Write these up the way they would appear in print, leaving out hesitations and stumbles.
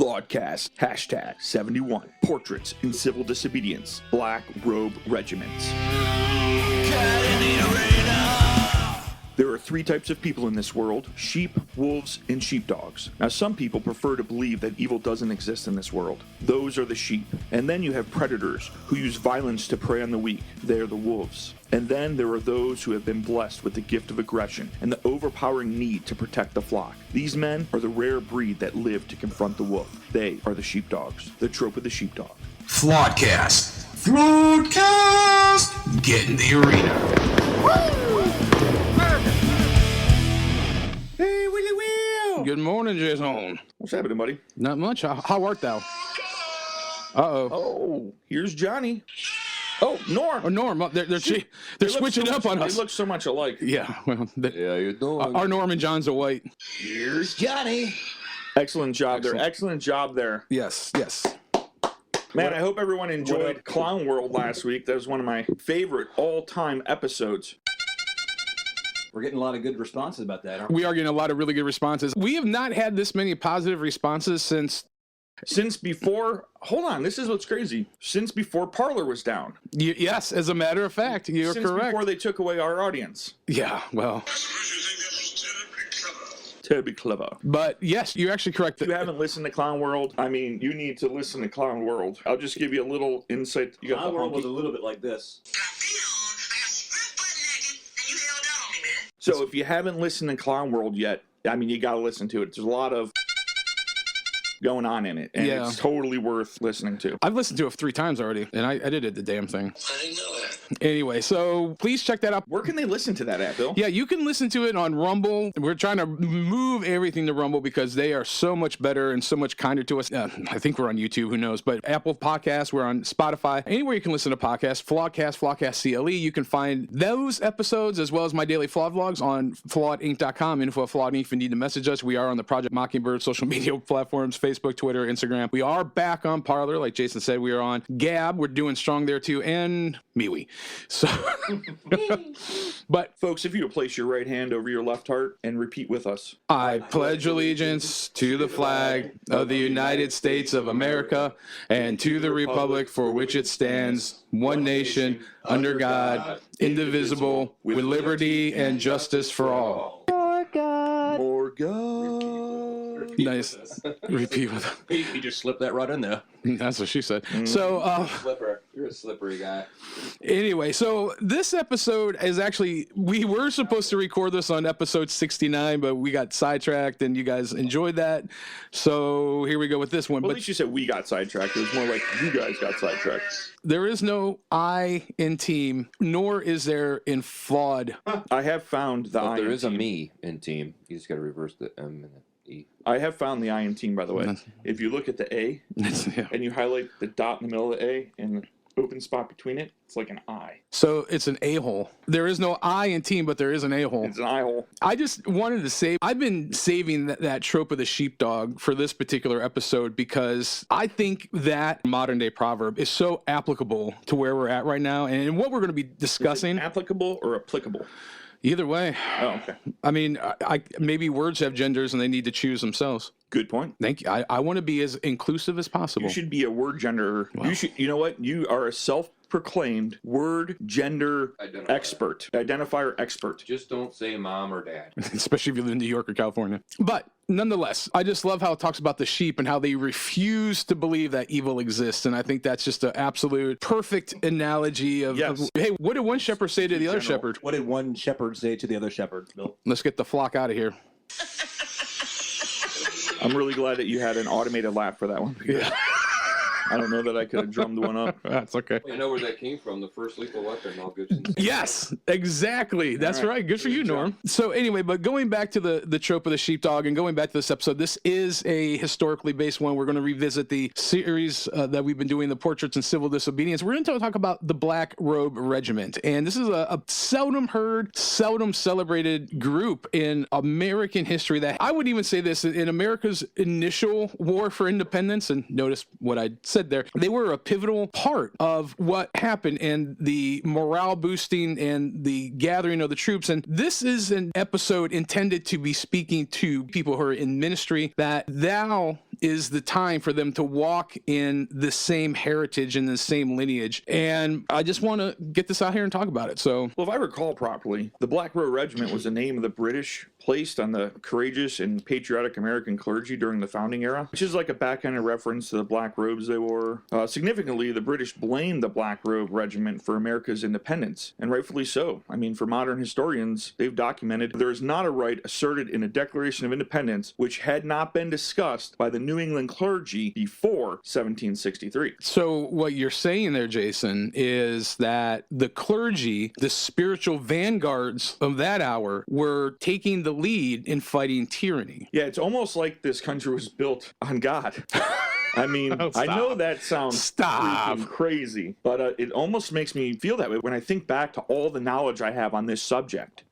Flawedcast, hashtag 71, portraits in civil disobedience, Black Robe Regiments. There are three types of people in this world: sheep, wolves, and sheepdogs. Now, some people prefer to believe that evil doesn't exist in this world. Those are the sheep. And then you have predators who use violence to prey on the weak. They are the wolves. And then there are those who have been blessed with the gift of aggression and the overpowering need to protect the flock. These men are the rare breed that live to confront the wolf. They are the sheepdogs, the trope of the sheepdog. Flawedcast. Flawedcast! Get in the arena. Woo! Hey, Willie Will! Good morning, Jason. What's happening, buddy? Not much. How art thou? Uh-oh. Oh, here's Johnny. Oh, Norm. Oh, Norm. They're switching up on us. They look so much alike. Yeah. Well, Yeah, you doing? our Norm and John's are white. Here's Johnny. Excellent job there. Excellent job there. Yes. Man, I hope everyone enjoyed Clown World last week. That was one of my favorite all-time episodes. We're getting a lot of good responses about that, aren't we? We are getting a lot of really good responses. We have not had this many positive responses Since before, hold on, this is what's crazy. Since before Parler was down. Yes, as a matter of fact, you're Since correct. before they took away our audience. Yeah, well. Terribly clever. But yes, you're actually correct. If you haven't listened to Clown World, I mean, you need to listen to Clown World. I'll just give you a little insight. You got Clown the World was honky. a little bit like this. So if you haven't listened to Clown World yet, I mean, you got to listen to it. There's a lot of going on in it, and Yeah. it's totally worth listening to. I've listened to it 3 times already, and I edited the damn thing. I didn't know that. Anyway, so please check that out. Where can they listen to that at, Bill? Yeah, you can listen to it on Rumble. We're trying to move everything to Rumble because they are so much better and so much kinder to us. I think we're on YouTube, who knows? But Apple Podcasts, we're on Spotify. Anywhere you can listen to podcasts, Flawedcast CLE. You can find those episodes as well as my daily Flawed vlogs on flawedinc.com. Info at Flawed Inc. If you need to message us, we are on the Project Mockingbird social media platforms, Facebook, Twitter, Instagram. We are back on Parler, like Jason said. We are on Gab. We're doing strong there too, and MeWe. So, but Folks, if you would place your right hand over your left heart and repeat with us. I pledge allegiance to the flag of the United States of America and to the republic for which it stands, one nation, under God, indivisible, with liberty and justice for all. More God. Nice. Repeat with He just slipped that right in there. That's what she said. So, Slipper. You're a slippery guy. anyway, so this episode is actually, we were supposed to record this on episode 69, but we got sidetracked and you guys enjoyed that. So here we go with this one. Well, at But least you said we got sidetracked. It was more like you guys got sidetracked. there is no I in team, nor is there in flawed. I have found the But I there in is a team. me in team. You just got to reverse the M and the E. I have found the I in team, by the way. That's- If you look at the A Yeah. and you highlight the dot in the middle of the A and the open spot between it, it's like an I. So it's an a-hole. There is no I in team, but there is an a-hole. It's an eye hole. I just wanted to say, I've been saving that trope of the sheepdog for this particular episode because I think that modern day proverb is so applicable to where we're at right now and what we're going to be discussing. Applicable or applicable? Either way. Oh, okay. I mean, I maybe words have genders and they need to choose themselves. Good point. Thank you. I want to be as inclusive as possible. You should be a word gender. Wow. You know what? You are a self-proclaimed word gender Identifier. expert, identifier expert. Just don't say mom or dad. Especially if you live in New York or California. But nonetheless, I just love how it talks about the sheep and how they refuse to believe that evil exists. And I think that's just an absolute perfect analogy of, Yes. hey, what did one shepherd say to the other General. shepherd? What did one shepherd say to the other shepherd, Bill? Let's get the flock out of here. I'm really glad that you had an automated laugh for that one. Yeah. I don't know that I could have drummed one up. That's okay. I know where that came from. The first lethal weapon, Mel Gibson. Yes, exactly. That's All right. right. Good for you, Good job. Norm. So anyway, but going back to the trope of the sheepdog and going back to this episode, this is a historically based one. We're going to revisit the series that we've been doing, the Portraits in Civil Disobedience. We're going to talk about the Black Robe Regiment. And this is a seldom heard, seldom celebrated group in American history that I would even say this in America's initial war for independence. And notice what I said there. They were a pivotal part of what happened and the morale boosting and the gathering of the troops. And this is an episode intended to be speaking to people who are in ministry that thou is the time for them to walk in the same heritage and the same lineage. And I just want to get this out here and talk about it. So, Well, if I recall properly, the Black Robe Regiment was the name of the British placed on the courageous and patriotic American clergy during the founding era, which is like a backhanded reference to the black robes they wore. Significantly, the British blamed the Black Robe Regiment for America's independence, and rightfully so. I mean, for modern historians, they've documented there is not a right asserted in a Declaration of Independence which had not been discussed by the New England clergy before 1763. so what you're saying there, Jason, is that the clergy, the spiritual vanguards of that hour, were taking the lead in fighting tyranny. Yeah, it's almost like this country was built on God. I mean, Oh, I stop. know that sounds Stop. freaking crazy, but it almost makes me feel that way when I think back to all the knowledge I have on this subject.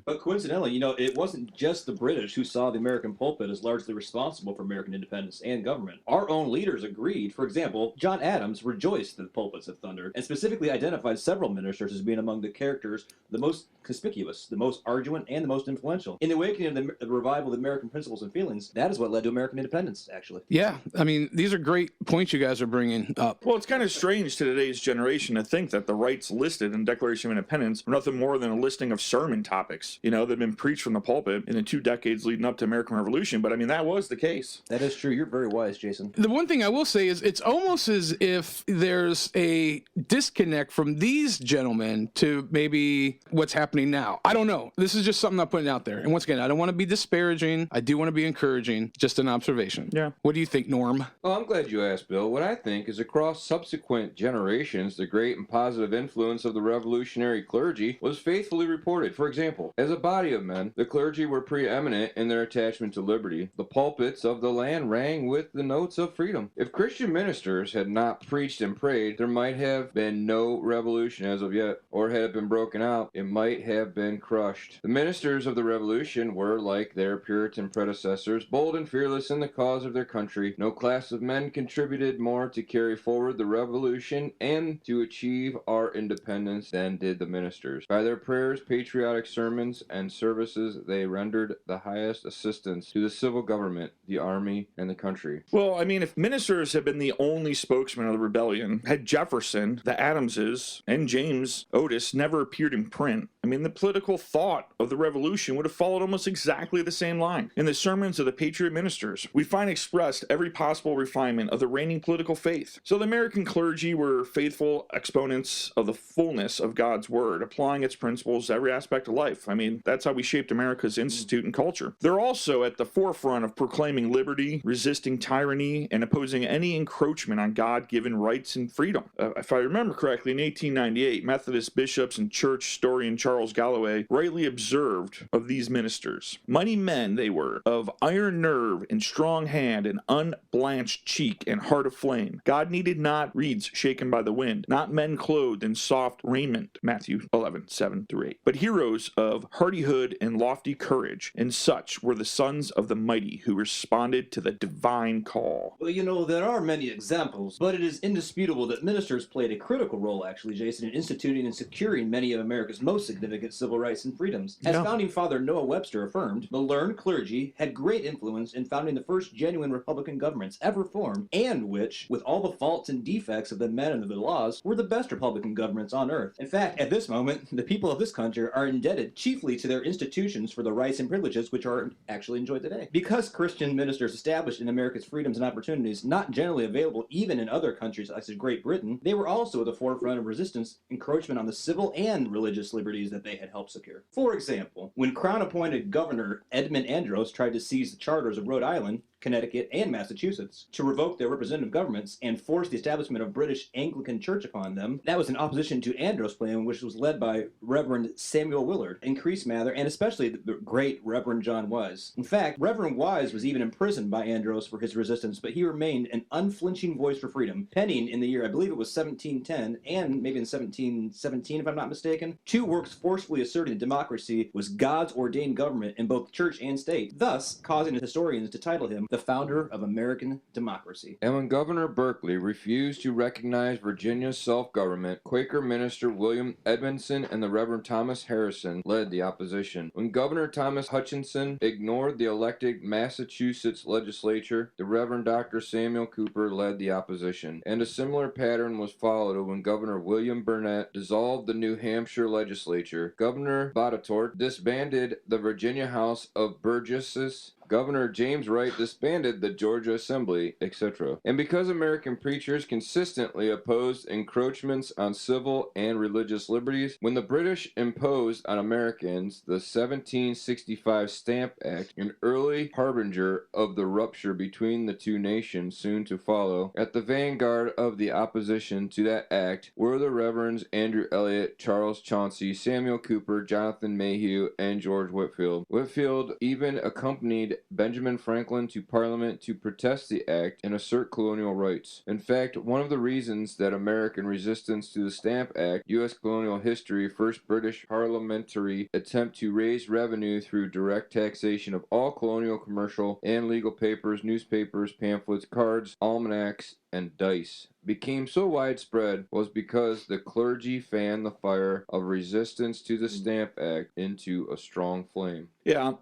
But coincidentally, it wasn't just the British who saw the American pulpit as largely responsible for American independence and government. Our own leaders agreed. For example, John Adams rejoiced that the pulpits have thundered, and specifically identified several ministers as being among the characters the most conspicuous, the most arduous, and the most influential. In the awakening of the revival of American principles and feelings, that is what led to American independence, actually. Yeah, I mean, these are great points you guys are bringing up. Well, it's kind of strange to today's generation to think that the rights listed in the Declaration of Independence are nothing more than a listing of sermon topics, that have been preached from the pulpit in the 2 decades leading up to American Revolution. But I mean, that was the case. That is true. You're very wise, Jason. The one thing I will say is it's almost as if there's a disconnect from these gentlemen to maybe what's happening now. I don't know. This is just something I'm putting out there. And once again, I don't want to be disparaging. I do want to be encouraging. Just an observation. Yeah. What do you think, Norm? Well, I'm glad you asked, Bill. What I think is across subsequent generations, the great and positive influence of the revolutionary clergy was faithfully reported. For example, as a body of men, the clergy were preeminent in their attachment to liberty. The pulpits of the land rang with the notes of freedom. If Christian ministers had not preached and prayed, there might have been no revolution as of yet, or had it been broken out, it might have been crushed. The ministers of the revolution were, like their Puritan predecessors, bold and fearless in the cause of their country. No class of men contributed more to carry forward the revolution and to achieve our independence than did the ministers. By their prayers, patriotic sermons, and services, they rendered the highest assistance to the civil government, the army, and the country. Well, I mean, if ministers had been the only spokesman of the rebellion, had Jefferson, the Adamses, and James Otis never appeared in print, I mean, the political thought of the revolution would have followed almost exactly the same line. In the sermons of the patriot ministers, we find expressed every possible refinement of the reigning political faith. So the American clergy were faithful exponents of the fullness of God's word, applying its principles to every aspect of life. I mean, that's how we shaped America's institute and culture. They're also at the forefront of proclaiming liberty, resisting tyranny, and opposing any encroachment on God-given rights and freedom. If I remember correctly, in 1898, Methodist bishops and church historian Charles Galloway rightly observed of these ministers, "Mighty men they were, of iron nerve and strong hand and unblanched cheek and heart of flame. God needed not reeds shaken by the wind, not men clothed in soft raiment," Matthew 11:7-8, "but heroes of hardihood and lofty courage, and such were the sons of the mighty who responded to the divine call." Well, there are many examples, but it is indisputable that ministers played a critical role, actually, Jason, in instituting and securing many of America's most significant civil rights and freedoms. As founding father Noah Webster affirmed, the learned clergy had great influence in founding the first genuine Republican governments ever formed, and which, with all the faults and defects of the men and of the laws, were the best Republican governments on earth. In fact, at this moment, the people of this country are indebted chiefly to their institutions for the rights and privileges which are actually enjoyed today. Because Christian ministers established in America's freedoms and opportunities not generally available even in other countries such as Great Britain, they were also at the forefront of resistance, encroachment on the civil and religious liberties that they had helped secure. For example, when Crown-appointed Governor Edmund Andros tried to seize the charters of Rhode Island, Connecticut, and Massachusetts to revoke their representative governments and force the establishment of British Anglican Church upon them, that was in opposition to Andros' plan, which was led by Reverend Samuel Willard, Increase Mather, and especially the great Reverend John Wise. In fact, Reverend Wise was even imprisoned by Andros for his resistance, but he remained an unflinching voice for freedom, penning in the year, I believe it was 1710, and maybe in 1717, if I'm not mistaken, 2 works forcefully asserting democracy was God's ordained government in both church and state, thus causing historians to title him him the founder of American democracy. And when Governor Berkeley refused to recognize Virginia's self-government, Quaker minister William Edmondson and the Reverend Thomas Harrison led the opposition. When Governor Thomas Hutchinson ignored the elected Massachusetts legislature, the Reverend Dr. Samuel Cooper led the opposition. And a similar pattern was followed when Governor William Burnett dissolved the New Hampshire legislature. Governor Botetourt disbanded the Virginia House of Burgesses. Governor James Wright disbanded the Georgia Assembly, etc. And because American preachers consistently opposed encroachments on civil and religious liberties, when the British imposed on Americans the 1765 Stamp Act, an early harbinger of the rupture between the two nations soon to follow, at the vanguard of the opposition to that act were the Reverends Andrew Elliott, Charles Chauncey, Samuel Cooper, Jonathan Mayhew, and George Whitefield. Whitefield even accompanied Benjamin Franklin to Parliament to protest the act and assert colonial rights. In fact, one of the reasons that American resistance to the Stamp Act, U.S. colonial history, first British parliamentary attempt to raise revenue through direct taxation of all colonial, commercial, and legal papers, newspapers, pamphlets, cards, almanacs, and dice became so widespread was because the clergy fanned the fire of resistance to the Stamp Act into a strong flame. Yeah,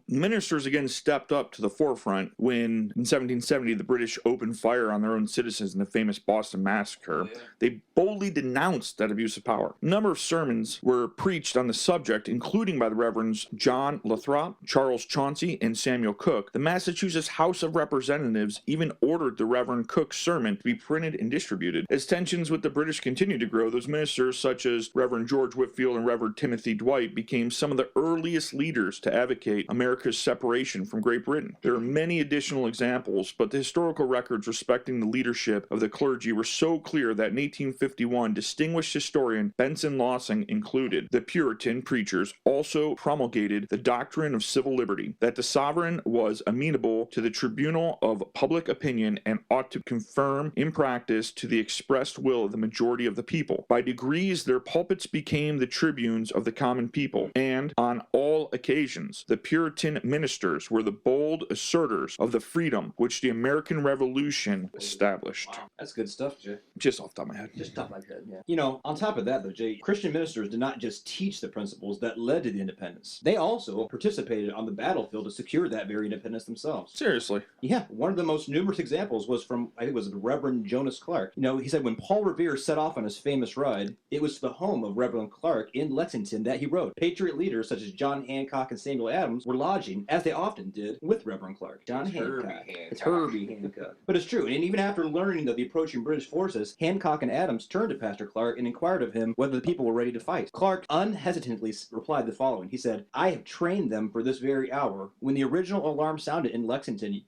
ministers again stepped up to the forefront when, in 1770, the British opened fire on their own citizens in the famous Boston Massacre. Oh, yeah. They boldly denounced that abuse of power. A number of sermons were preached on the subject, including by the Reverends John Lathrop, Charles Chauncey, and Samuel Cook. The Massachusetts House of Representatives even ordered the Reverend Cook's sermon to be printed and distributed. As tensions with the British continued to grow, those ministers, such as Reverend George Whitefield and Reverend Timothy Dwight, became some of the earliest leaders to advocate America's separation from Great Britain. There are many additional examples, but the historical records respecting the leadership of the clergy were so clear that in 1851, distinguished historian Benson Lawson included. The Puritan preachers also promulgated the doctrine of civil liberty, that the sovereign was amenable to the tribunal of public opinion and ought to confirm in practice to the expressed will of the majority of the people. By degrees, their pulpits became the tribunes of the common people, and on all occasions, the Puritan ministers were the bold asserters of the freedom which the American Revolution established. Wow, that's good stuff, Jay. Just off the top of my head. Just top like that, yeah. On top of that, though, Jay, Christian ministers did not just teach the principles that led to the independence. They also participated on the battlefield to secure that very independence themselves. Seriously. Yeah, one of the most numerous examples was from, I think it was the Reverend Jonas Clark. He said when Paul Revere set off on his famous ride, it was to the home of Reverend Clark in Lexington that he rode. Patriot leaders such as John Hancock and Samuel Adams were lodging, as they often did, with Reverend Clark. It's Herbie Hancock. But it's true, and even after learning of the approaching British forces, Hancock and Adams turned to Pastor Clark and inquired of him whether the people were ready to fight. Clark unhesitantly replied the following. He said, "I have trained them for this very hour. When the original alarm sounded in Lexington,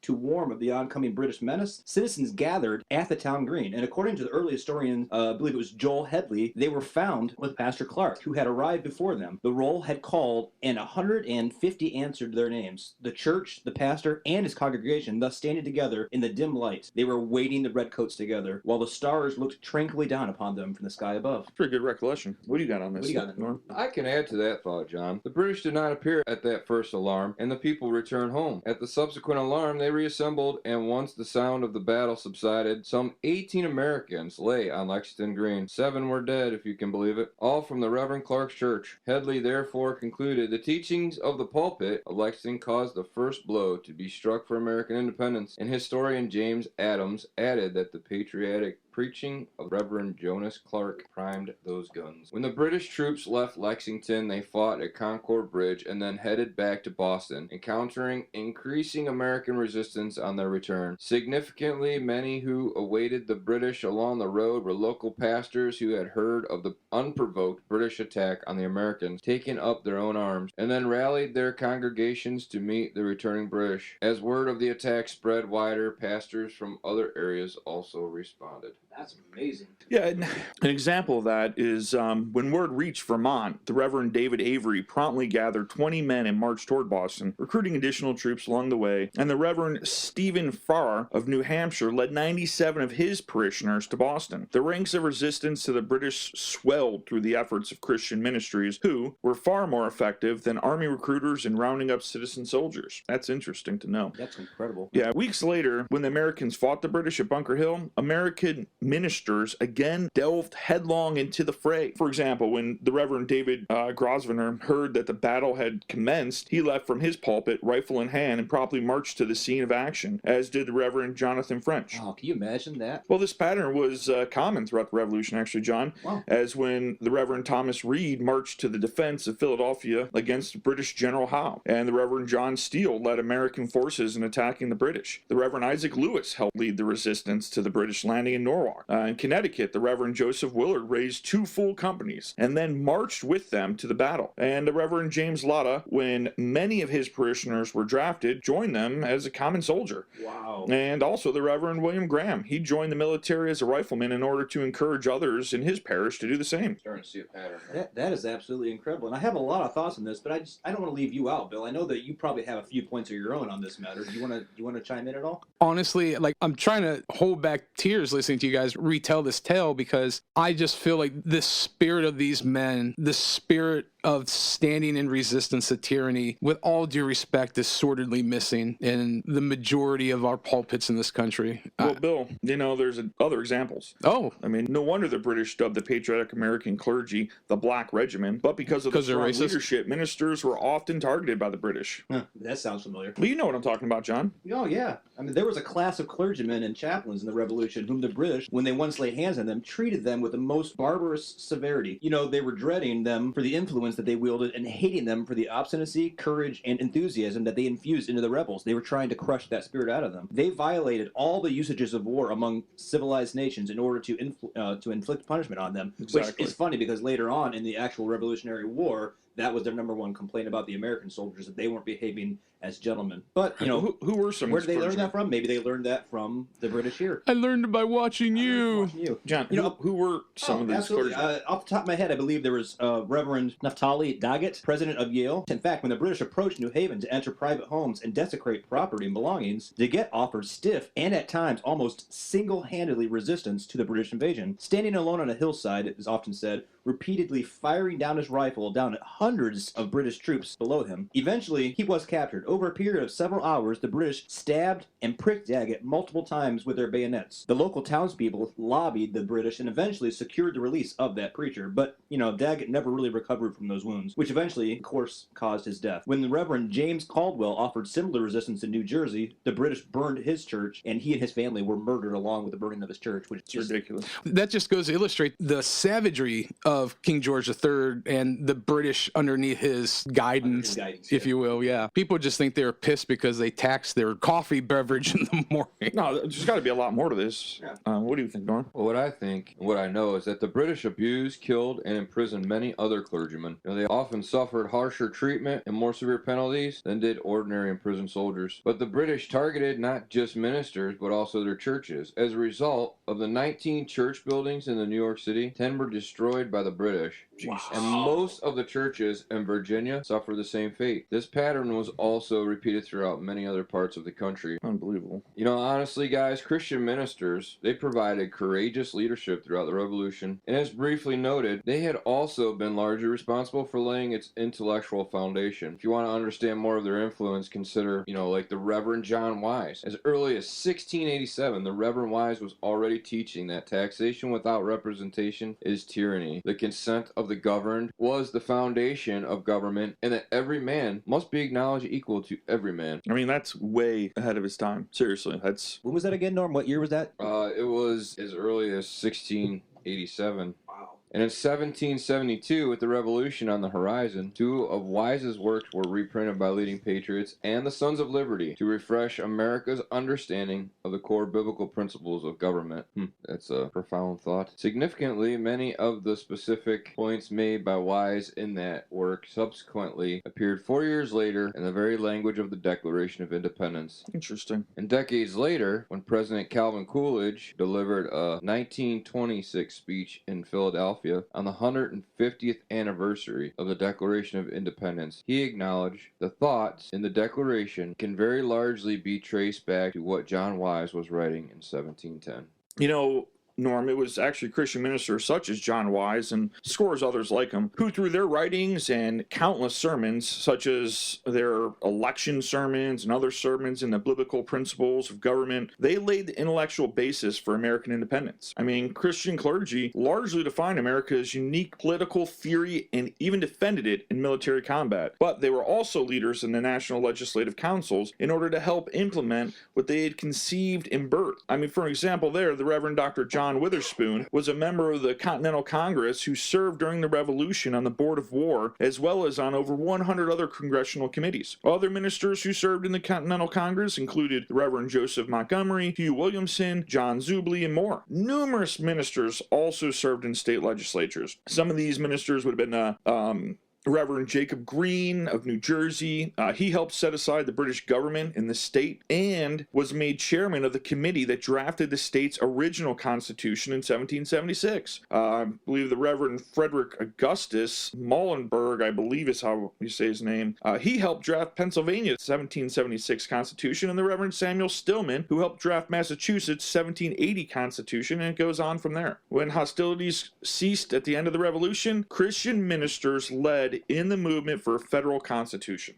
to warn of the oncoming British menace, citizens gathered at the town green, and according to the early historian, I believe it was Joel Headley, they were found with Pastor Clark, who had arrived before them. The roll had called, and 150 answered their names. The church, the pastor, and his congregation thus standing together in the dim light. They were waiting the redcoats together, while the stars looked tranquilly down upon them from the sky above." Pretty good recollection. What do you got on this? What do you got, Norm? I can add to that thought, John. The British did not appear at that first alarm, and the people returned home. At the subsequent alarm, they reassembled, and once the sound of the battle subsided, some 18 Americans lay on Lexington Green. 7 were dead, if you can believe it, all from the Reverend Clark's church. Headley therefore concluded the teachings of the pulpit of Lexington caused the first blow to be struck for American independence, and historian James Adams added that the patriotic preaching of Reverend Jonas Clark primed those guns. When the British troops left Lexington, they fought at Concord Bridge and then headed back to Boston, encountering increasing American resistance on their return. Significantly, many who awaited the British along the road were local pastors who had heard of the unprovoked British attack on the Americans, taken up their own arms, and then rallied their congregations to meet the returning British. As word of the attack spread wider, pastors from other areas also responded. That's amazing. Yeah, an example of that is when word reached Vermont, the Reverend David Avery promptly gathered 20 men and marched toward Boston, recruiting additional troops along the way, and the Reverend Stephen Farr of New Hampshire led 97 of his parishioners to Boston. The ranks of resistance to the British swelled through the efforts of Christian ministries, who were far more effective than army recruiters in rounding up citizen soldiers. That's interesting to know. That's incredible. Yeah, weeks later, when the Americans fought the British at Bunker Hill, American ministers again delved headlong into the fray. For example, when the Reverend David Grosvenor heard that the battle had commenced, he left from his pulpit, rifle in hand, and promptly marched to the scene of action, as did the Reverend Jonathan French. Oh, can you imagine that? Well, this pattern was common throughout the Revolution, actually, John, Wow. as when the Reverend Thomas Reed marched to the defense of Philadelphia against British General Howe, and the Reverend John Steele led American forces in attacking the British. The Reverend Isaac Lewis helped lead the resistance to the British landing in Norwalk. In Connecticut, the Reverend Joseph Willard raised 2 full companies and then marched with them to the battle. And the Reverend James Latta, when many of his parishioners were drafted, joined them as a common soldier. Wow. And also the Reverend William Graham. He joined the military as a rifleman in order to encourage others in his parish to do the same. Starting to see a pattern here. That is absolutely incredible. And I have a lot of thoughts on this, but I don't want to leave you out, Bill. I know that you probably have a few points of your own on this matter. Do you want to chime in at all? Honestly, like, I'm trying to hold back tears listening to you guys retell this tale, because I just feel like the spirit of these men, the spirit of standing in resistance to tyranny, with all due respect, is sorely missing in the majority of our pulpits in this country. Well, Bill, there's other examples. Oh, I mean, no wonder the British dubbed the patriotic American clergy the Black Regiment, but because of the they're strong racist? leadership, ministers were often targeted by the British. Huh, that sounds familiar. Well, you know what I'm talking about, John. Oh, yeah. I mean, there was a class of clergymen and chaplains in the Revolution whom the British, when they once laid hands on them, treated them with the most barbarous severity. They were dreading them for the influence that they wielded and hating them for the obstinacy, courage, and enthusiasm that they infused into the rebels. They were trying to crush that spirit out of them. They violated all the usages of war among civilized nations in order to inflict punishment on them. Exactly. Which is funny, because later on in the actual Revolutionary War, that was their number one complaint about the American soldiers, that they weren't behaving as gentlemen. But, who were some where of did these they learn clergymen? that from? Maybe they learned that from the British here. I learned it by watching you. John, who were some of these absolutely. clergymen? Off the top of my head, I believe there was Reverend Naphtali Daggett, president of Yale. In fact, when the British approached New Haven to enter private homes and desecrate property and belongings, Daggett offered stiff and at times almost single-handedly resistance to the British invasion. Standing alone on a hillside, it is often said, repeatedly firing down his rifle down at hundreds of British troops below him. Eventually, he was captured. Over a period of several hours, the British stabbed and pricked Daggett multiple times with their bayonets. The local townspeople lobbied the British and eventually secured the release of that preacher. But, Daggett never really recovered from those wounds, which eventually, of course, caused his death. When the Reverend James Caldwell offered similar resistance in New Jersey, the British burned his church, and he and his family were murdered along with the burning of his church, which is It's ridiculous. That just goes to illustrate the savagery of King George III and the British underneath his guidance, if you will. Yeah. People just think they're pissed because they tax their coffee beverage in the morning. No, there's got to be a lot more to this. Yeah. What do you think, Norm? Well, what I think, and what I know, is that the British abused, killed, and imprisoned many other clergymen. They often suffered harsher treatment and more severe penalties than did ordinary imprisoned soldiers. But the British targeted not just ministers, but also their churches. As a result, of the 19 church buildings in the New York City, 10 were destroyed by the British. Jesus. And most of the churches in Virginia suffered the same fate. This pattern was also repeated throughout many other parts of the country. Unbelievable. Honestly, guys, Christian ministers, they provided courageous leadership throughout the Revolution. And as briefly noted, they had also been largely responsible for laying its intellectual foundation. If you want to understand more of their influence, consider, like the Reverend John Wise. As early as 1687, the Reverend Wise was already teaching that taxation without representation is tyranny. The consent of the governed was the foundation of government, and that every man must be acknowledged equal to every man. I mean, that's way ahead of his time. Seriously, that's... When was that again, Norm? What year was that? It was as early as 1687. Wow. And in 1772, with the Revolution on the horizon, two of Wise's works were reprinted by leading patriots and the Sons of Liberty to refresh America's understanding of the core biblical principles of government. That's a profound thought. Significantly, many of the specific points made by Wise in that work subsequently appeared 4 years later in the very language of the Declaration of Independence. Interesting. And decades later, when President Calvin Coolidge delivered a 1926 speech in Philadelphia on the 150th anniversary of the Declaration of Independence, he acknowledged the thoughts in the Declaration can very largely be traced back to what John Wise was writing in 1710. You know, Norm, it was actually Christian ministers such as John Wise and scores others like him who, through their writings and countless sermons, such as their election sermons and other sermons in the biblical principles of government, they laid the intellectual basis for American independence. I mean, Christian clergy largely defined America's unique political theory and even defended it in military combat. But they were also leaders in the national legislative councils in order to help implement what they had conceived in birth. I mean, for example, there, the Reverend Dr. John Witherspoon was a member of the Continental Congress who served during the Revolution on the Board of War, as well as on over 100 other congressional committees. Other ministers who served in the Continental Congress included the Reverend Joseph Montgomery, Hugh Williamson, John Zubley, and more. Numerous ministers also served in state legislatures. Some of these ministers would have been Reverend Jacob Green of New Jersey. He helped set aside the British government in the state and was made chairman of the committee that drafted the state's original constitution in 1776. I believe the Reverend Frederick Augustus Muhlenberg, I believe is how you say his name, he helped draft Pennsylvania's 1776 constitution, and the Reverend Samuel Stillman, who helped draft Massachusetts' 1780 constitution, and it goes on from there. When hostilities ceased at the end of the Revolution, Christian ministers led in the movement for a federal constitution.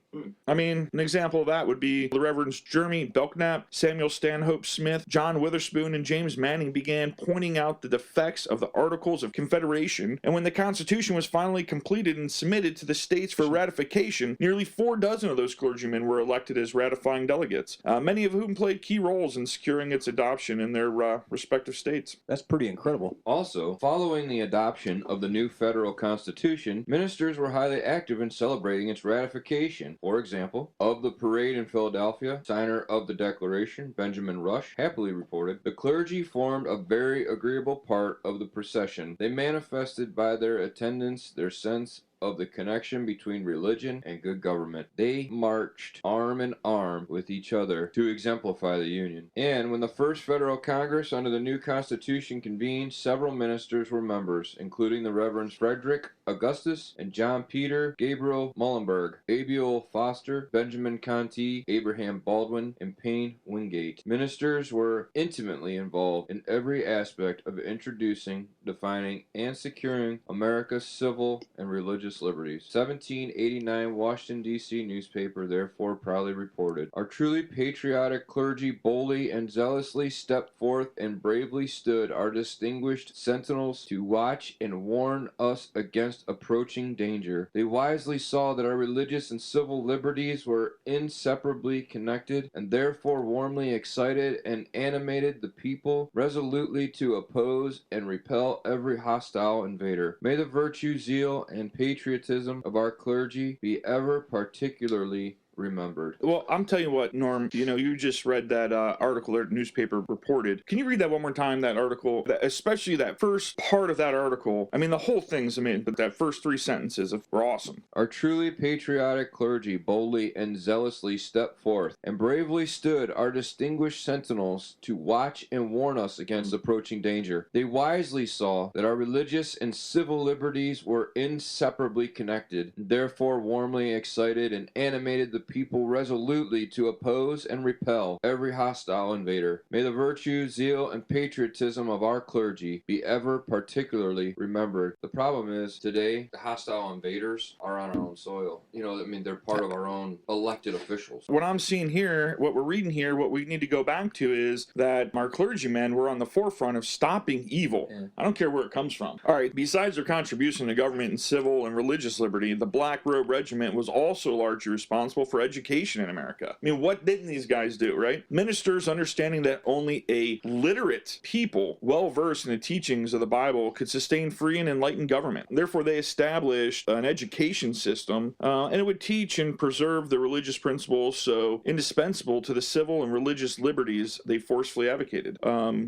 I mean, an example of that would be the Reverends Jeremy Belknap, Samuel Stanhope Smith, John Witherspoon, and James Manning began pointing out the defects of the Articles of Confederation, and when the Constitution was finally completed and submitted to the states for ratification, nearly 4 dozen of those clergymen were elected as ratifying delegates, many of whom played key roles in securing its adoption in their respective states. That's pretty incredible. Also, following the adoption of the new federal constitution, ministers were highly active in celebrating its ratification. For example, of the parade in Philadelphia, signer of the Declaration, Benjamin Rush, happily reported, the clergy formed a very agreeable part of the procession. They manifested by their attendance their sense of the connection between religion and good government. They marched arm in arm with each other to exemplify the Union. And when the first federal Congress under the new Constitution convened, several ministers were members, including the Reverends Frederick Augustus and John Peter Gabriel Muhlenberg, Abiel Foster, Benjamin Conti, Abraham Baldwin, and Payne Wingate. Ministers were intimately involved in every aspect of introducing, defining, and securing America's civil and religious liberties. 1789 Washington, D.C. newspaper therefore proudly reported, our truly patriotic clergy boldly and zealously stepped forth and bravely stood our distinguished sentinels to watch and warn us against approaching danger. They wisely saw that our religious and civil liberties were inseparably connected, and therefore warmly excited and animated the people resolutely to oppose and repel every hostile invader. May the virtue, zeal, and patriotism of our clergy be ever particularly remembered. Well, I'm telling you what, Norm, you just read that article that newspaper reported. Can you read that one more time, that article, especially that first part of that article? I mean, the whole thing's amazing, but that first 3 sentences were awesome. Our truly patriotic clergy boldly and zealously stepped forth and bravely stood our distinguished sentinels to watch and warn us against approaching danger. They wisely saw that our religious and civil liberties were inseparably connected, and therefore warmly excited and animated the people resolutely to oppose and repel every hostile invader. May the virtue, zeal, and patriotism of our clergy be ever particularly remembered. The problem is, today, the hostile invaders are on our own soil. They're part of our own elected officials. What I'm seeing here, what we're reading here, what we need to go back to is that our clergymen were on the forefront of stopping evil. Yeah. I don't care where it comes from. All right, besides their contribution to government and civil and religious liberty, the Black Robe Regiment was also largely responsible for for education in America. I mean, what didn't these guys do, right? Ministers understanding that only a literate people, well-versed in the teachings of the Bible, could sustain free and enlightened government. Therefore, they established an education system, and it would teach and preserve the religious principles so indispensable to the civil and religious liberties they forcefully advocated.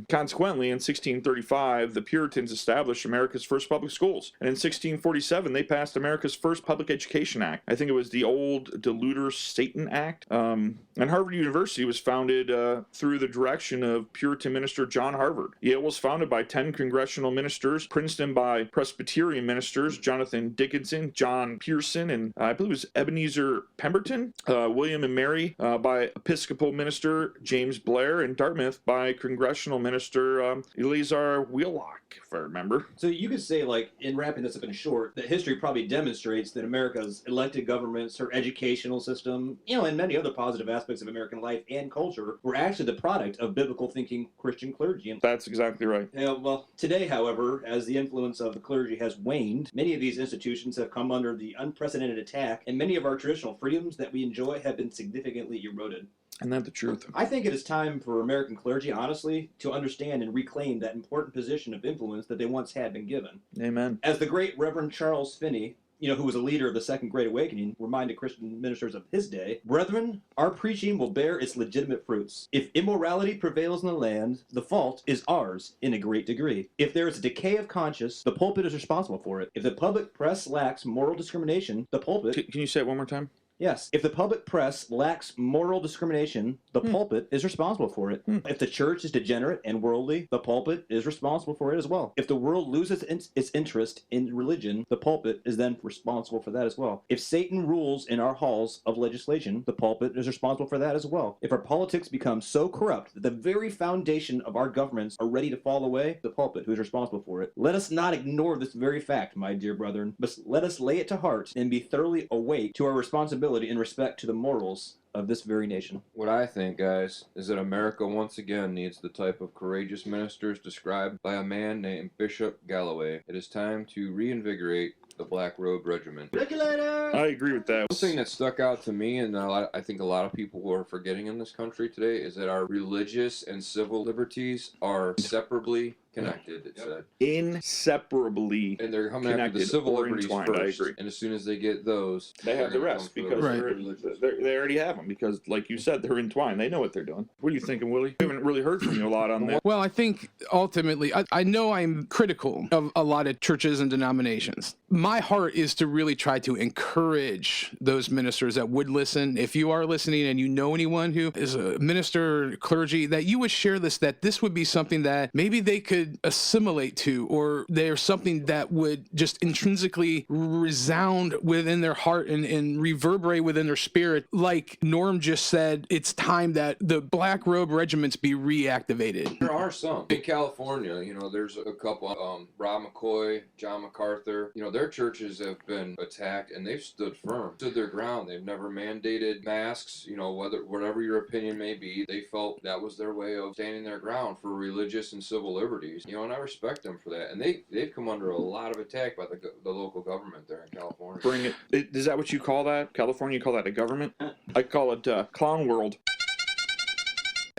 Consequently, in 1635, the Puritans established America's first public schools, and in 1647, they passed America's first Public Education Act. I think it was the old Deluder-Satan Act. And Harvard University was founded through the direction of Puritan minister John Harvard. Yale was founded by 10 congressional ministers, Princeton by Presbyterian ministers Jonathan Dickinson, John Pearson, and I believe it was Ebenezer Pemberton, William and Mary by Episcopal minister James Blair, and Dartmouth by congressional minister Eleazar Wheelock, if I remember. So you could say, like, in wrapping this up in short, that history probably demonstrates that America's elected governments, her educational system, and many other positive aspects of American life and culture were actually the product of biblical thinking Christian clergy. And That's exactly right. well, today, however, as the influence of the clergy has waned, many of these institutions have come under the unprecedented attack, and many of our traditional freedoms that we enjoy have been significantly eroded. Isn't that the truth? I think it is time for American clergy, honestly, to understand and reclaim that important position of influence that they once had been given. Amen. As the great Reverend Charles Finney, who was a leader of the Second Great Awakening, reminded Christian ministers of his day, "Brethren, our preaching will bear its legitimate fruits. If immorality prevails in the land, the fault is ours in a great degree. If there is a decay of conscience, the pulpit is responsible for it. If the public press lacks moral discrimination, the pulpit..." Can you say it one more time? Yes. If the public press lacks moral discrimination, the pulpit is responsible for it. If the church is degenerate and worldly, the pulpit is responsible for it as well. If the world loses its interest in religion, the pulpit is then responsible for that as well. If Satan rules in our halls of legislation, the pulpit is responsible for that as well. If our politics become so corrupt that the very foundation of our governments are ready to fall away, the pulpit who is responsible for it. Let us not ignore this very fact, my dear brethren, but let us lay it to heart and be thoroughly awake to our responsibility in respect to the morals of this very nation. What I think, guys, is that America once again needs the type of courageous ministers described by a man named Bishop Galloway. It is time to reinvigorate the Black Robe Regiment. I agree with that. One thing that stuck out to me, and I think a lot of people who are forgetting in this country today, is that our religious and civil liberties are inseparably connected, it said. Inseparably And they're coming after the connected civil or liberties entwined, I first. agree. And as soon as they get those, They have the they're gonna rest come for because those religious. they already have them because, like you said, they're entwined. They know what they're doing. What are you thinking, Willie? We haven't really heard from you a lot on that. Well, I think ultimately, I know I'm critical of a lot of churches and denominations. My heart is to really try to encourage those ministers that would listen. If you are listening and you know anyone who is a minister, clergy, that you would share this, that this would be something that maybe they could assimilate to, or there's something that would just intrinsically resound within their heart and reverberate within their spirit. Like Norm just said, it's time that the Black Robe regiments be reactivated. There are some. In California, there's a couple, Rob McCoy, John MacArthur, their churches have been attacked and they've stood firm, stood their ground. They've never mandated masks, whatever your opinion may be. They felt that was their way of standing their ground for religious and civil liberties, and I respect them for that. And they've come under a lot of attack by the local government there in California. Bring it. Is that what you call that? California, you call that a government? I call it clown world.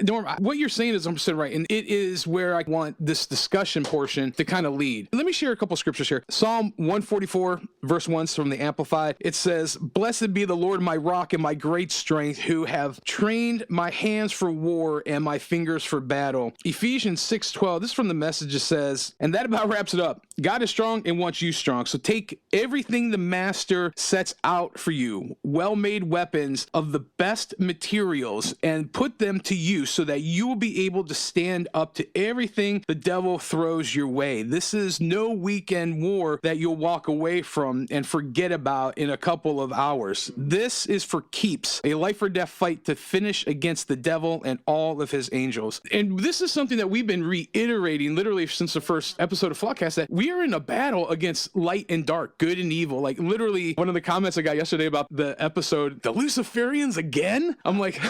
Norm, what you're saying is 100% right, and it is where I want this discussion portion to kind of lead. Let me share a couple scriptures here. Psalm 144, verse 1 from the Amplified. It says, "Blessed be the Lord, my rock and my great strength, who have trained my hands for war and my fingers for battle." Ephesians 6:12, this is from the Message, it says, and that about wraps it up. God is strong and wants you strong. So take everything the master sets out for you, well-made weapons of the best materials, and put them to use so that you will be able to stand up to everything the devil throws your way. This is no weekend war that you'll walk away from and forget about in a couple of hours. This is for keeps, a life or death fight to finish against the devil and all of his angels. And this is something that we've been reiterating literally since the first episode of Flawedcast, that we are in a battle against light and dark, good and evil. Like literally one of the comments I got yesterday about the episode, the Luciferians again? I'm like,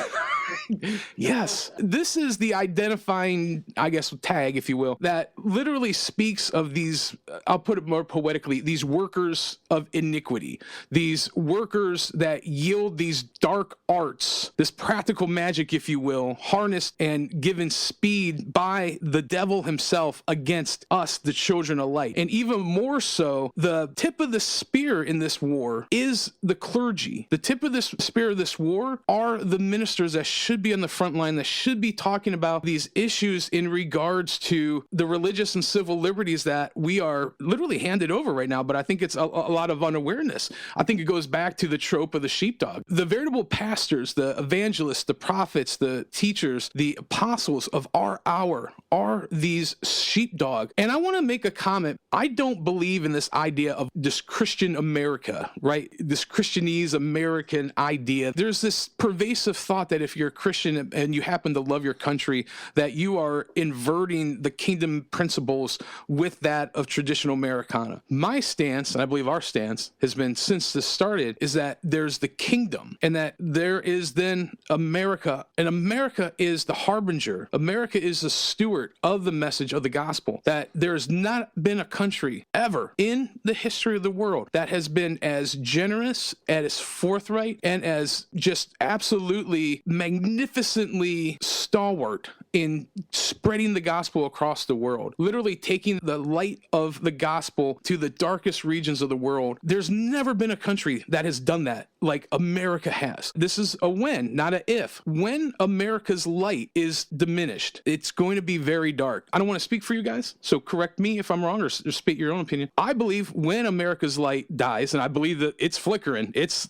Yes. This is the identifying, I guess, tag, if you will, that literally speaks of these, I'll put it more poetically, these workers of iniquity, these workers that yield these dark arts, this practical magic, if you will, harnessed and given speed by the devil himself against us, the children of light. And even more so, the tip of the spear in this war is the clergy. The tip of this spear of this war are the ministers that should be on the front line, that should be talking about these issues in regards to the religious and civil liberties that we are literally handed over right now. But I think it's a lot of unawareness. I think it goes back to the trope of the sheepdog. The veritable pastors, the evangelists, the prophets, the teachers, the apostles of our hour are these sheepdog. And I want to make a comment. I don't believe in this idea of this Christian America, right? This Christianese American idea. There's this pervasive thought that if you're a Christian and you happen to love your country, that you are inverting the kingdom principles with that of traditional Americana. My stance, and I believe our stance, has been since this started, is that there's the kingdom and that there is then America, and America is the harbinger. America is the steward of the message of the gospel, that there's not been a country ever in the history of the world that has been as generous, as forthright, and as just absolutely magnificently stalwart in spreading the gospel across the world, literally taking the light of the gospel to the darkest regions of the world. There's never been a country that has done that like America has. This is a when, not a if. When America's light is diminished, it's going to be very dark. I don't want to speak for you guys, so correct me if I'm wrong or speak your own opinion. I believe when America's light dies, and I believe that it's flickering, it's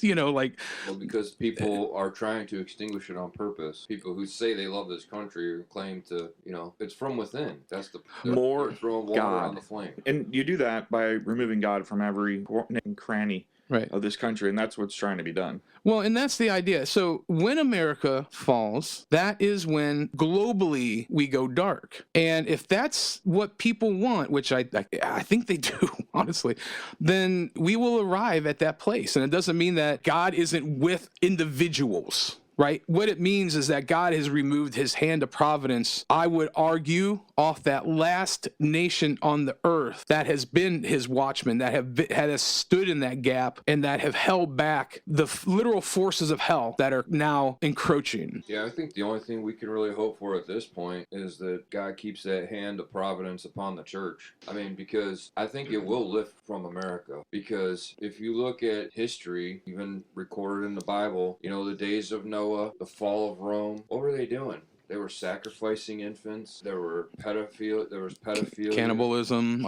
like... Well, because people are trying to extinguish it on purpose. People who say they love this country claim to, it's from within. That's more they're throwing water God on the flame. And you do that by removing God from every nook and cranny of this country, and that's what's trying to be done. Well, and that's the idea. So when America falls, that is when globally we go dark. And if that's what people want, which I think they do, honestly, then we will arrive at that place. And it doesn't mean that God isn't with individuals. Right? What it means is that God has removed his hand of providence, I would argue, off that last nation on the earth that has been his watchman, that has stood in that gap and that have held back the literal forces of hell that are now encroaching. Yeah, I think the only thing we can really hope for at this point is that God keeps that hand of providence upon the church. I mean, because I think it will lift from America. Because if you look at history, even recorded in the Bible, the days of Noah, the fall of Rome, what were they doing? They were sacrificing infants. There was pedophilia, cannibalism,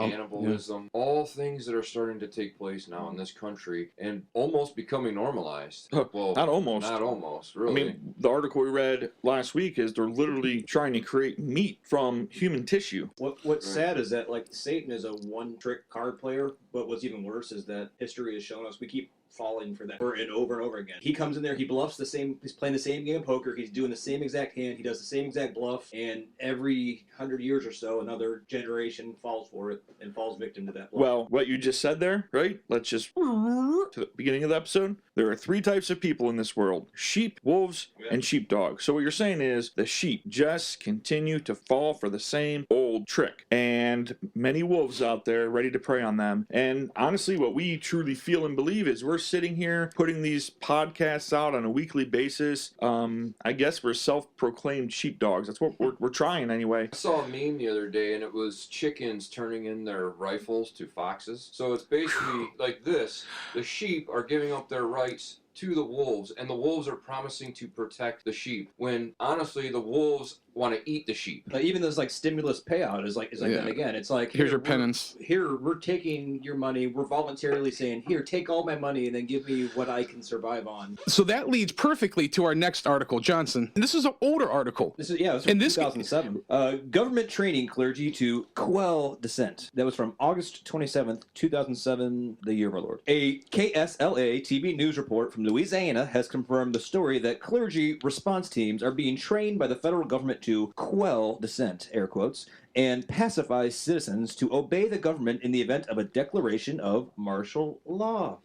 all things that are starting to take place now in this country and almost becoming normalized. Well, not almost, really. I mean, the article we read last week is they're literally trying to create meat from human tissue. What's sad is that Satan is a one-trick card player, but what's even worse is that history has shown us we keep falling for that over and over again. He comes in there, he bluffs he's playing the same game of poker, he's doing the same exact hand, he does the same exact bluff, and every 100 years or so, another generation falls for it and falls victim to that bluff. Well, what you just said there, right? Let's just to the beginning of the episode. There are three types of people in this world: sheep, wolves, and sheepdogs. So what you're saying is the sheep just continue to fall for the same old trick, and many wolves out there ready to prey on them. And honestly, what we truly feel and believe is we're sitting here putting these podcasts out on a weekly basis. I guess we're self-proclaimed sheepdogs. That's what we're trying anyway. I saw a meme the other day, and it was chickens turning in their rifles to foxes. So it's basically like this: the sheep are giving up their rights to the wolves, and the wolves are promising to protect the sheep, when honestly the wolves want to eat the sheep. But even this stimulus payout is that again. It's like, here's your penance. We're taking your money. We're voluntarily saying, here, take all my money and then give me what I can survive on. So that leads perfectly to our next article, Johnson. And this is an older article. This is from 2007. Government training clergy to quell dissent. That was from August 27th, 2007, the year of our Lord. A KSLA TV news report from Louisiana has confirmed the story that clergy response teams are being trained by the federal government to quell dissent, air quotes, and pacify citizens to obey the government in the event of a declaration of martial law.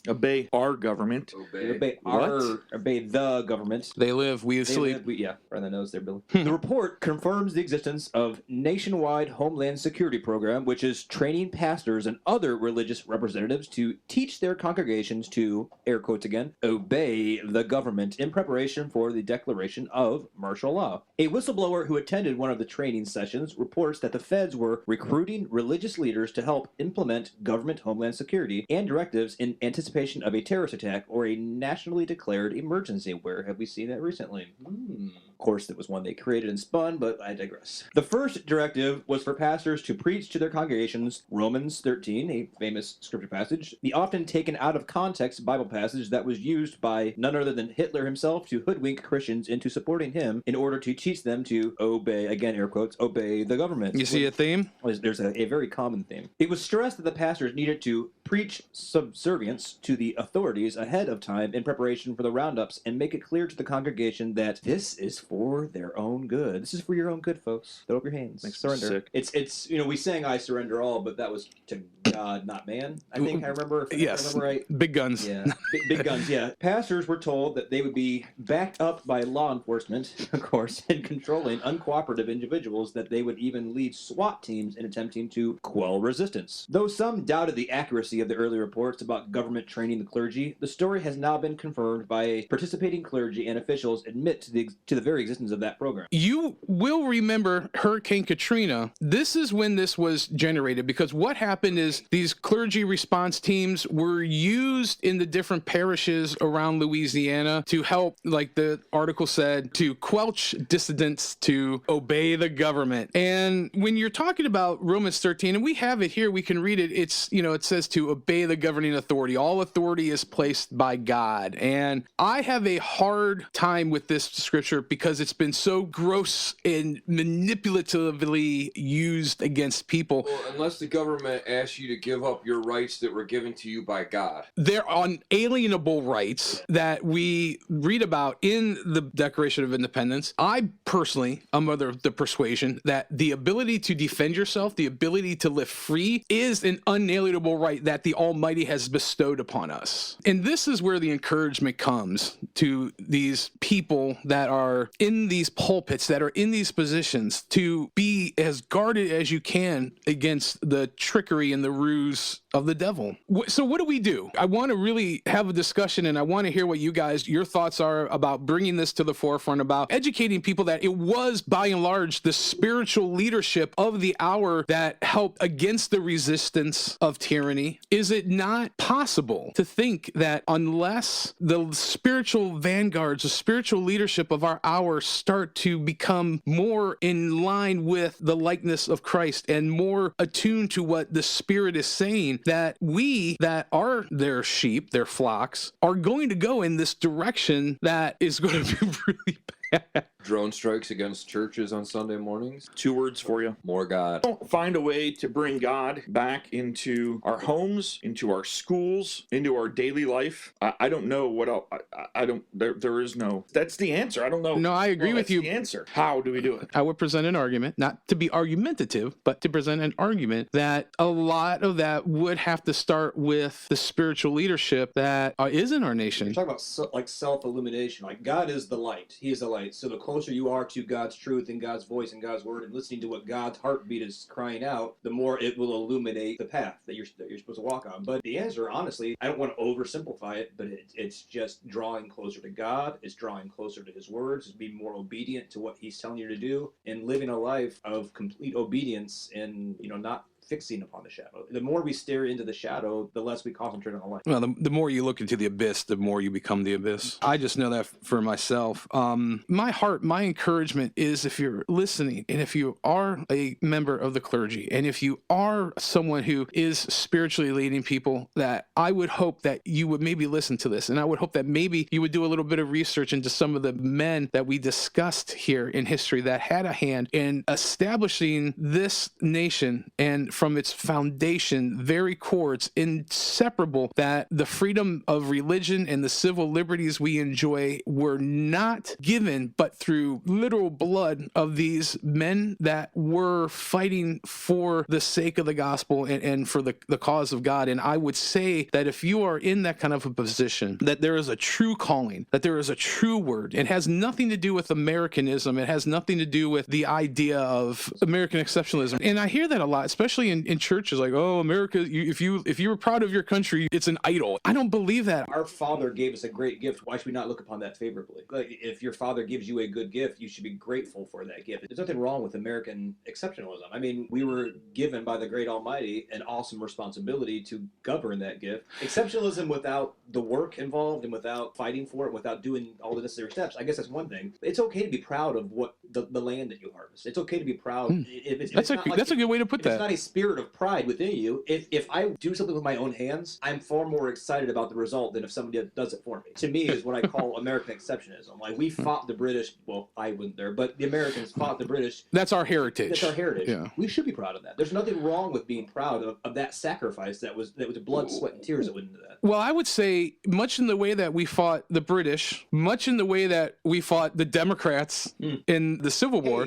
Obey our government. Obey the government. They live, we sleep. Yeah, right on the nose there, Billy. The report confirms the existence of nationwide Homeland Security Program, which is training pastors and other religious representatives to teach their congregations to, air quotes again, obey the government in preparation for the declaration of martial law. A whistleblower who attended one of the training sessions reports that the feds were recruiting religious leaders to help implement government homeland security and directives in anticipation of a terrorist attack or a nationally declared emergency. Where have we seen that recently? Of course, that was one they created and spun, but I digress. The first directive was for pastors to preach to their congregations Romans 13, a famous scripture passage, the often taken out of context Bible passage that was used by none other than Hitler himself to hoodwink Christians into supporting him in order to teach them to obey, again air quotes, obey the government. You see a theme? There's a very common theme. It was stressed that the pastors needed to preach subservience to the authorities ahead of time in preparation for the roundups and make it clear to the congregation that this is for their own good. This is for your own good, folks. Throw up your hands. Surrender. Sick. It's we sang "I Surrender All," but that was to God, not man. I think I remember. Yes. I remember right. Big guns. Yeah, big guns. Yeah. Pastors were told that they would be backed up by law enforcement, of course, in controlling uncooperative individuals. That they would even lead SWAT teams in attempting to quell resistance. Though some doubted the accuracy of the early reports about government training the clergy, the story has now been confirmed by participating clergy and officials admit to the very existence of that program. You will remember Hurricane Katrina. This is when this was generated, because what happened is these clergy response teams were used in the different parishes around Louisiana to help, like the article said, to quelch dissidents, to obey the government. And when you're talking about Romans 13, and we have it here, we can read it, it's, it says to obey the governing authority. All authority is placed by God. And I have a hard time with this scripture because it's been so gross and manipulatively used against people. Well, unless the government asks you to give up your rights that were given to you by God. They're unalienable rights that we read about in the Declaration of Independence. I personally am of the persuasion that the ability to defend yourself, the ability to live free, is an unalienable right that the Almighty has bestowed upon us. And this is where the encouragement comes to these people that are in these pulpits, that are in these positions, to be as guarded as you can against the trickery and the ruse of the devil. So what do? I want to really have a discussion, and I want to hear what your thoughts are about bringing this to the forefront, about educating people that it was, by and large, the spiritual leadership of the hour that helped against the resistance of tyranny. Is it not possible to think that unless the spiritual vanguards, the spiritual leadership of our hour start to become more in line with the likeness of Christ and more attuned to what the Spirit is saying, that we that are their sheep, their flocks, are going to go in this direction that is going to be really bad? Drone strikes against churches on Sunday mornings. 2 words for you. More God. Don't find a way to bring God back into our homes, into our schools, into our daily life. I don't know what else. I don't. There is no. That's the answer. I don't know. No, I agree with you. The answer. How do we do it? I would present an argument, not to be argumentative, but to present an argument that a lot of that would have to start with the spiritual leadership that is in our nation. You're talking about self-illumination. Like, God is the light. He is the light. So the closer you are to God's truth and God's voice and God's word and listening to what God's heartbeat is crying out, the more it will illuminate the path that you're supposed to walk on. But the answer, honestly, I don't want to oversimplify it, but it's just drawing closer to God. It's drawing closer to His words. It's being more obedient to what He's telling you to do and living a life of complete obedience and, not fixing upon the shadow. The more we stare into the shadow, the less we concentrate on the light. Well, the more you look into the abyss, the more you become the abyss. I just know that for myself. My heart, my encouragement is, if you're listening, and if you are a member of the clergy, and if you are someone who is spiritually leading people, that I would hope that you would maybe listen to this, and I would hope that maybe you would do a little bit of research into some of the men that we discussed here in history that had a hand in establishing this nation and from its foundation very core. It's inseparable that the freedom of religion and the civil liberties we enjoy were not given but through literal blood of these men that were fighting for the sake of the gospel and for the cause of God. And I would say that if you are in that kind of a position, that there is a true calling, that there is a true word. It has nothing to do with Americanism. It has nothing to do with the idea of American exceptionalism. And I hear that a lot, especially in churches, like, oh, America, if you were proud of your country, it's an idol. I don't believe that. Our Father gave us a great gift. Why should we not look upon that favorably? Like, if your Father gives you a good gift, you should be grateful for that gift. There's nothing wrong with American exceptionalism. I mean, we were given by the great Almighty an awesome responsibility to govern that gift. Exceptionalism without the work involved and without fighting for it, without doing all the necessary steps, I guess that's one thing. It's okay to be proud of what the land that you harvest. It's okay to be proud. That's a good way to put that. It's not a spirit of pride within you. If I do something with my own hands, I'm far more excited about the result than if somebody does it for me. To me, is what I call American exceptionism. Like, we fought the British. Well, I wasn't there, but the Americans fought the British. That's our heritage. That's our heritage. Yeah. We should be proud of that. There's nothing wrong with being proud of that sacrifice that was blood, sweat, and tears that went into that. Well, I would say much in the way that we fought the British, much in the way that we fought the Democrats in the Civil War,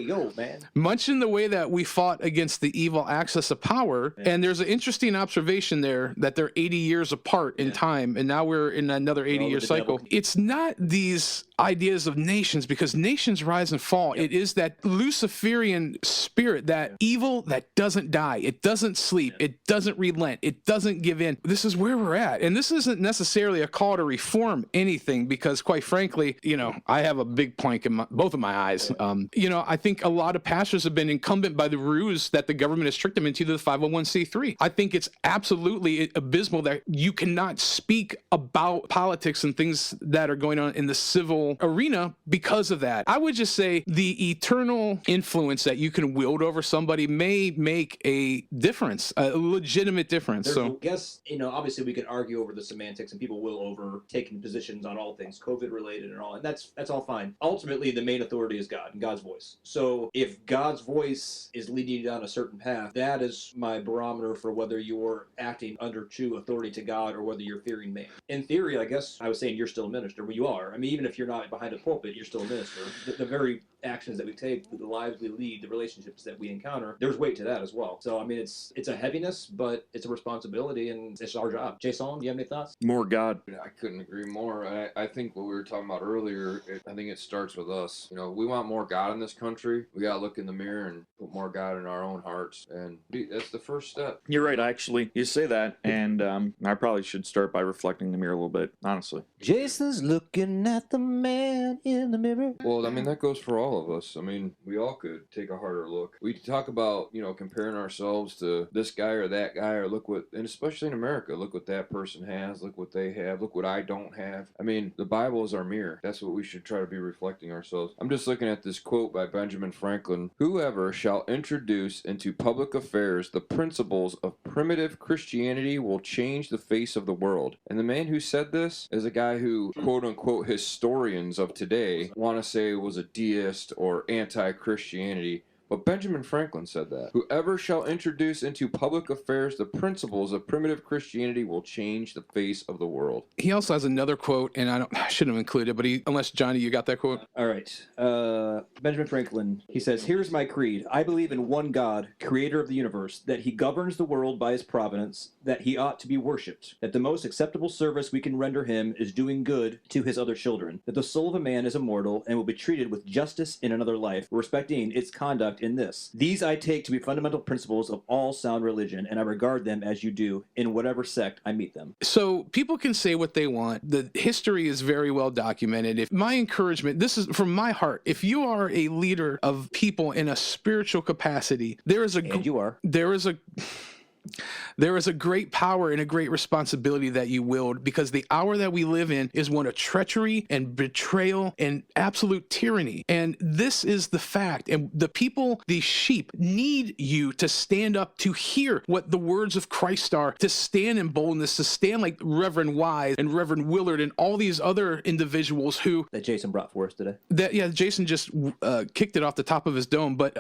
much in the way that we fought against the evil axis of power. Yeah. And there's an interesting observation there that they're 80 years apart in time, and now we're in another 80-year cycle. Devil. It's not these ideas of nations, because nations rise and fall. Yep. It is that Luciferian spirit, that evil that doesn't die. It doesn't sleep. It doesn't relent. It doesn't give in. This is where we're at. And this isn't necessarily a call to reform anything, because quite frankly, I have a big plank in both of my eyes. I think a lot of pastors have been incumbent by the ruse that the government has tricked them into the 501c3. I think it's absolutely abysmal that you cannot speak about politics and things that are going on in the civil arena because of that. I would just say the eternal influence that you can wield over somebody may make a difference, a legitimate difference. I guess, obviously we could argue over the semantics, and people will over taking positions on all things COVID related and all, and that's all fine. Ultimately, the main authority is God and God's voice. So if God's voice is leading you down a certain path, that is my barometer for whether you're acting under true authority to God or whether you're fearing man. In theory, I guess I was saying you're still a minister. Well, you are. I mean, even if you're not behind a pulpit, you're still a minister. The very actions that we take, the lives we lead, the relationships that we encounter, there's weight to that as well. So, I mean, it's a heaviness, but it's a responsibility, and it's our job. Jason, do you have any thoughts? More God. I couldn't agree more. I think what we were talking about earlier, I think it starts with us. We want more God in this country. We got to look in the mirror and put more God in our own hearts, and that's the first step. You're right, actually. You say that, and I probably should start by reflecting in the mirror a little bit, honestly. Jason's looking at the man in the mirror. Well, I mean, that goes for all of us. I mean, we all could take a harder look. We talk about, comparing ourselves to this guy or that guy, or and especially in America, look what that person has, look what they have, look what I don't have. I mean, the Bible is our mirror. That's what we should try to be reflecting ourselves. I'm just looking at this quote by Benjamin Franklin. Whoever shall introduce into public affairs the principles of primitive Christianity will change the face of the world. And the man who said this is a guy who, quote unquote, historians of today want to say was a deist or anti-Christianity. But Benjamin Franklin said that. Whoever shall introduce into public affairs the principles of primitive Christianity will change the face of the world. He also has another quote, and I shouldn't have included, but unless, Johnny, you got that quote? All right. Benjamin Franklin, he says, "Here's my creed. I believe in one God, creator of the universe, that he governs the world by his providence, that he ought to be worshipped, that the most acceptable service we can render him is doing good to his other children, that the soul of a man is immortal and will be treated with justice in another life, respecting its conduct in this. These I take to be fundamental principles of all sound religion, and I regard them as you do in whatever sect I meet them." So people can say what they want. The history is very well documented. If my encouragement, this is from my heart, if you are a leader of people in a spiritual capacity, there is a... And you are. There is a... There is a great power and a great responsibility that you wield, because the hour that we live in is one of treachery and betrayal and absolute tyranny. And this is the fact. And the people, the sheep, need you to stand up to hear what the words of Christ are, to stand in boldness, to stand like Reverend Wise and Reverend Willard and all these other individuals who... That Jason brought for us today. Jason just kicked it off the top of his dome. But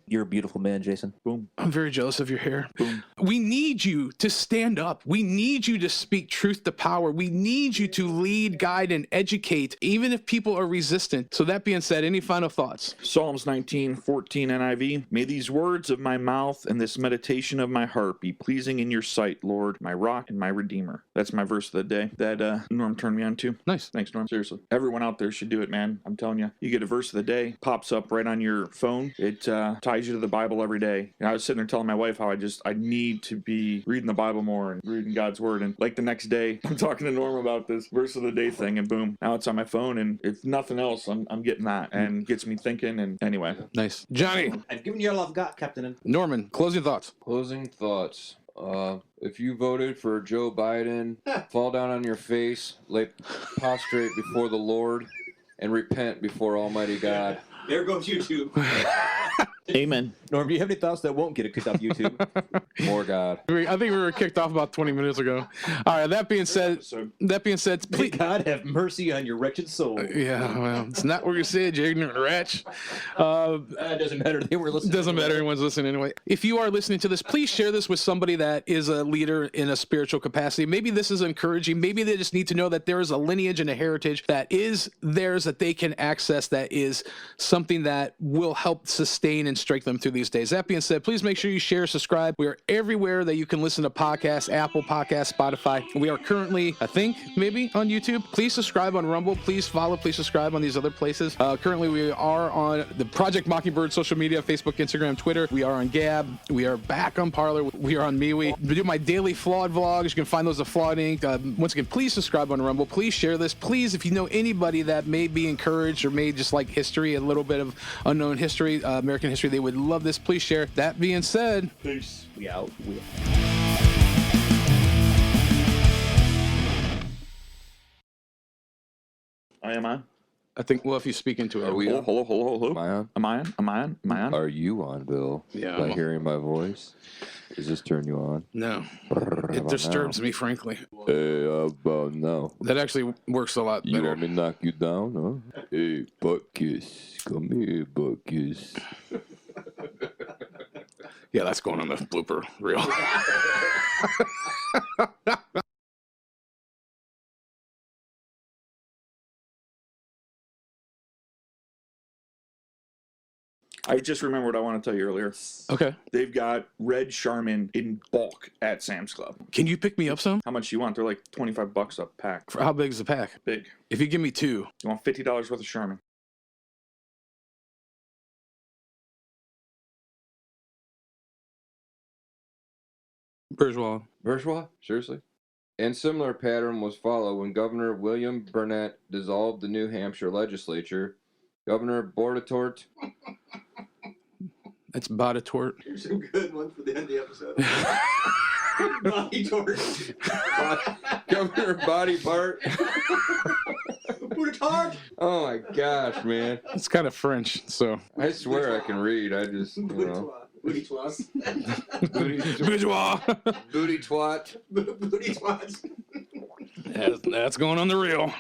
you're a beautiful man, Jason. Boom. I'm very jealous of your hair. Boom. We need you to stand up. We need you to speak truth to power. We need you to lead, guide, and educate, even if people are resistant. So that being said, any final thoughts? Psalms 19:14 NIV. May these words of my mouth and this meditation of my heart be pleasing in your sight, Lord, my rock and my redeemer. That's my verse of the day that Norm turned me on to. Nice. Thanks, Norm. Seriously. Everyone out there should do it, man. I'm telling you. You get a verse of the day, pops up right on your phone. It ties you to the Bible every day. I was sitting there telling my wife how I need to be reading the Bible more and reading God's word. And like the next day, I'm talking to Norm about this verse of the day thing, and boom, now it's on my phone. And if nothing else, I'm getting that, and gets me thinking. And anyway, Nice. Johnny. I've given you all I've got, Captain. Norman, closing thoughts. Closing thoughts. If you voted for Joe Biden, fall down on your face, lay prostrate before the Lord, and repent before Almighty God. There goes YouTube. amen. Norm, do you have any thoughts that won't get it kicked off YouTube? More God. I think we were kicked off about 20 minutes ago. All right. That being said, May please. God have mercy on your wretched soul. Yeah, well, it's not what you said, you ignorant wretch. It doesn't matter. They were listening. Doesn't matter. Anyone's listening anyway. If you are listening to this, please share this with somebody that is a leader in a spiritual capacity. Maybe this is encouraging. Maybe they just need to know that there is a lineage and a heritage that is theirs that they can access, that is something that will help sustain and strengthen them through these days. That being said, please make sure you share, subscribe. We are everywhere that you can listen to podcasts, Apple Podcasts, Spotify. We are currently, I think, maybe on YouTube. Please subscribe on Rumble. Please follow. Please subscribe on these other places. Currently, we are on the Project Mockingbird social media, Facebook, Instagram, Twitter. We are on Gab. We are back on Parler. We are on MeWe. We do my daily Flawed vlogs. You can find those at Flawed Inc. Once again, please subscribe on Rumble. Please share this. Please, if you know anybody that may be encouraged or may just like history, a little bit of unknown history, American history, they would love this. Please share. That being said, Peace. We out. Am I? I think, well, if you speak into it. Are we Hello. Am I on? Am I on? Are you on, Bill? Yeah, By I'm on. hearing my voice? Does this turn you on? No. How It about disturbs now? me, frankly. Hey, how about now? That actually works a lot You better. want me to knock you down, huh? Hey, butt kiss. Come here, butt kiss. Yeah, that's going on the blooper reel. I just remembered what I want to tell you earlier. Okay. They've got Red Charmin in bulk at Sam's Club. Can you pick me up some? How much do you want? They're like $25 a pack. For how big is the pack? Big. If you give me 2. You want $50 worth of Charmin? Bourgeois. Bourgeois? Seriously? And similar pattern was followed when Governor William Burnett dissolved the New Hampshire legislature. Governor Bordatort. That's Bodatort. Here's some good ones for the end of the episode. Body torch. Governor Body Part. Boutard. Oh my gosh, man. It's kind of French, so. I swear I can read. I just, you know. Booty twats. Bourgeois. Booty twat. Booty twats. That's going on the reel.